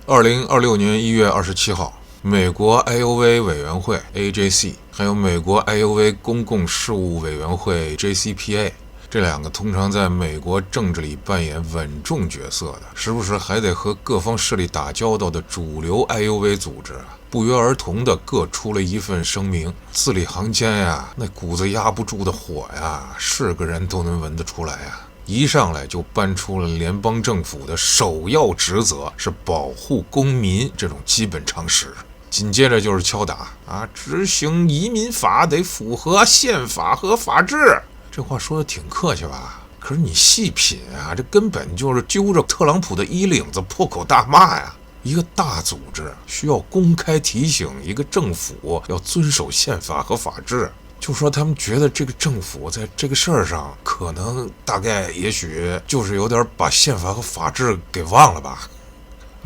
2026年1月27號，美國 IOV 委員會 AJC 還有美國 IOV 公共事務委員會 JCPA， 這兩個通常在美國政治裡扮演穩重角色的，時不時還得和各方勢力打交道的主流 IOV 組織不約而同的各出了一份聲明，字裡行間呀，那股子压不住的火呀，是个人都能聞得出来呀。一上來就搬出了聯邦政府的首要職責是保護公民這種基本常識，緊接着就是敲打執行移民法得符合憲法和法治。這話說的挺客氣吧？可是你細品啊，這根本就是揪着特朗普的衣領子破口大罵呀！一個大組織需要公開提醒一個政府要遵守憲法和法治，就說他們覺得這個政府在這個事兒上可能大概也許就是有點把憲法和法治給忘了吧。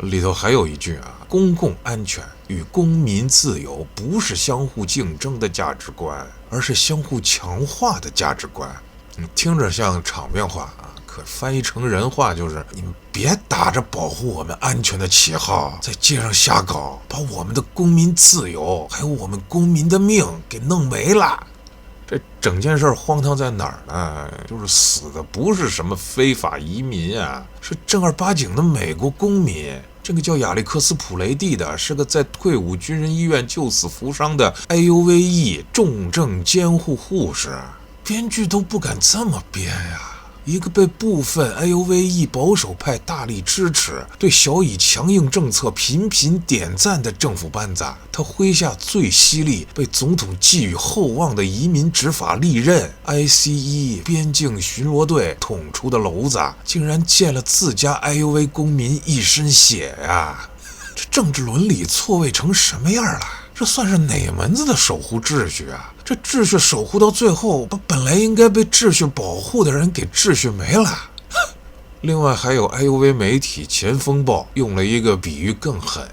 裡頭還有一句公共安全與公民自由不是相互競爭的價值觀，而是相互強化的價值觀。聽着像場面話可翻譯成人話就是你們別打着保護我們安全的旗號在街上瞎搞，把我們的公民自由還有我們公民的命給弄沒了。這整件事荒唐在哪兒呢？就是死的不是什麼非法移民是正儿八經的美國公民。這個叫亞歷克斯·普雷蒂的是個在退伍軍人醫院救死扶傷的 IOVE 重症監護護士。編劇都不敢這麼編呀！一個被部分 IOVE 保守派大力支持，對小以強硬政策頻頻點讚的政府班子，他麾下最犀利、被總統寄予厚望的移民執法利刃 ICE 邊境巡邏隊捅出的簍子，竟然濺了自家 IOV 公民一身血呀！這政治倫理錯位成什麼樣了？這算是哪門子的守護秩序啊？這秩序守護到最後，把本來應該被秩序保護的人給秩序沒了。另外還有 IOV 媒體前鋒報用了一個比喻更狠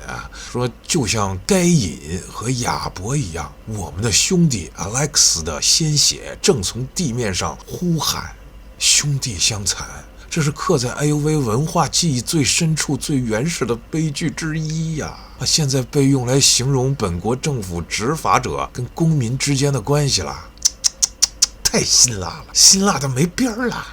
說就像該隱和亞伯一樣，我們的兄弟 Alex 的鮮血正從地面上呼喊，兄弟相殘。這是刻在 IOV 文化記憶最深處、最原始的悲劇之一呀！現在被用來形容本國政府執法者跟公民之間的關係了，太辛辣了，辛辣的沒邊兒了。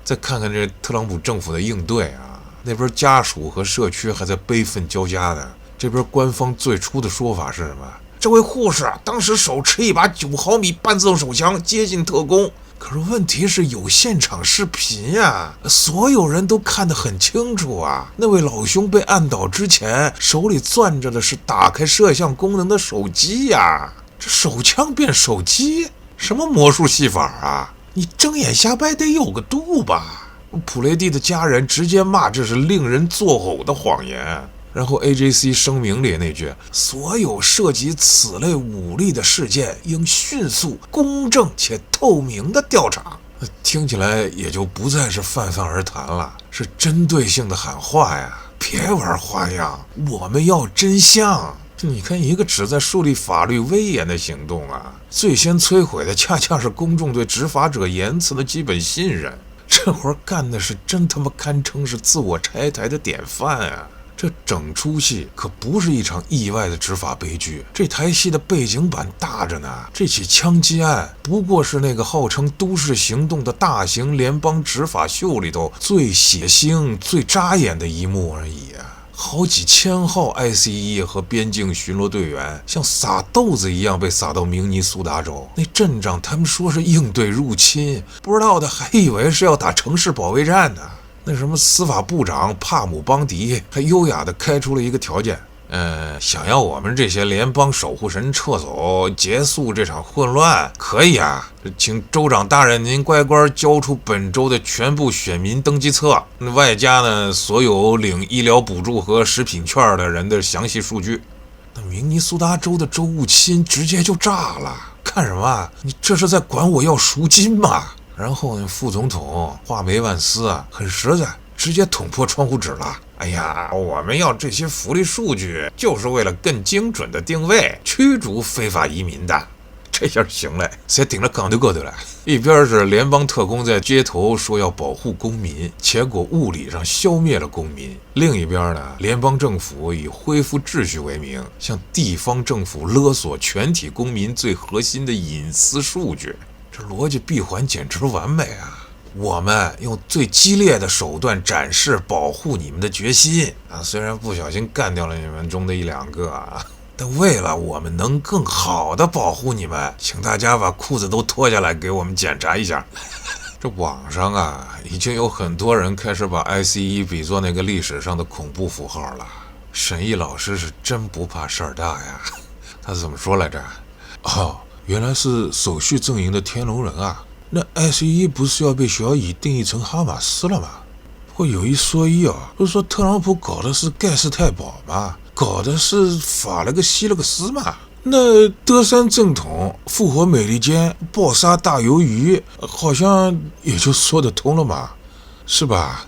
再看看這特朗普政府的應對那邊家屬和社區還在悲憤交加的，這邊官方最初的說法是什麼？這位護士當時手持一把9毫米半自動手槍接近特工。可是問題是有現場視頻所有人都看得很清楚那位老兄被按倒之前手裡攥着的是打開攝像功能的手機這手槍變手機，什麼魔術戲法你睜眼瞎掰得有個度吧。普雷蒂的家人直接罵這是令人作嘔的謊言。然後 AJC 聲明裡那句所有涉及此類武力的事件應迅速、公正且透明的調查，聽起來也就不再是泛泛而談了，是針對性的喊話呀！別玩花樣，我們要真相。你看一個旨在樹立法律威嚴的行動最先摧毀的恰恰是公眾對執法者言辭的基本信任。這活幹的是真他媽堪稱是自我拆台的典範這整出戲可不是一場意外的執法悲劇，這台戲的背景板大着呢。這起槍擊案不過是那個號稱都市行動的大型聯邦執法秀裡頭最血腥、最扎眼的一幕而已好幾千號 ICE 和邊境巡邏隊員像撒豆子一樣被撒到明尼蘇達州。那鎮長他們說是應對入侵，不知道的還以為是要打城市保衛戰呢。那什麼司法部長帕姆邦迪還優雅地開出了一個條件，想要我們這些聯邦守護神撤走，結束這場混亂，可以請州長大人您乖乖交出本州的全部選民登記冊，外加呢所有領醫療補助和食品券的人的詳細數據。那明尼蘇達州的州務卿直接就炸了，看什麼？你這是在管我要贖金嗎？然後呢，副總統華梅萬斯很實在，直接捅破窗戶紙了。哎呀，我們要這些福利數據，就是為了更精準的定位，驅逐非法移民的。這下行了，誰頂了槓頭高頭了？一邊是聯邦特工在街頭說要保護公民，結果物理上消滅了公民；另一邊呢，聯邦政府以恢復秩序為名，向地方政府勒索全體公民最核心的隱私數據。這邏輯閉環簡直完美啊！我們用最激烈的手段展示保護你們的決心啊！雖然不小心幹掉了你們中的一兩個啊。但為了我們能更好的保護你們，請大家把褲子都脫下來給我們檢查一下。這網上啊，已經有很多人開始把 ICE 比作那個歷史上的恐怖符號了。沈毅老師是真不怕事兒大呀，他怎麼說來着？哦，原來是手續陣營的天龍人啊。那 ICE 不是要被小以定義成哈馬斯了嗎？不過有一說一啊，不是說特朗普搞的是蓋世太保嗎？搞的是法了個西了個斯嘛。那德山正統復活美利坚暴殺大魷魚，好像也就說得通了嘛，是吧？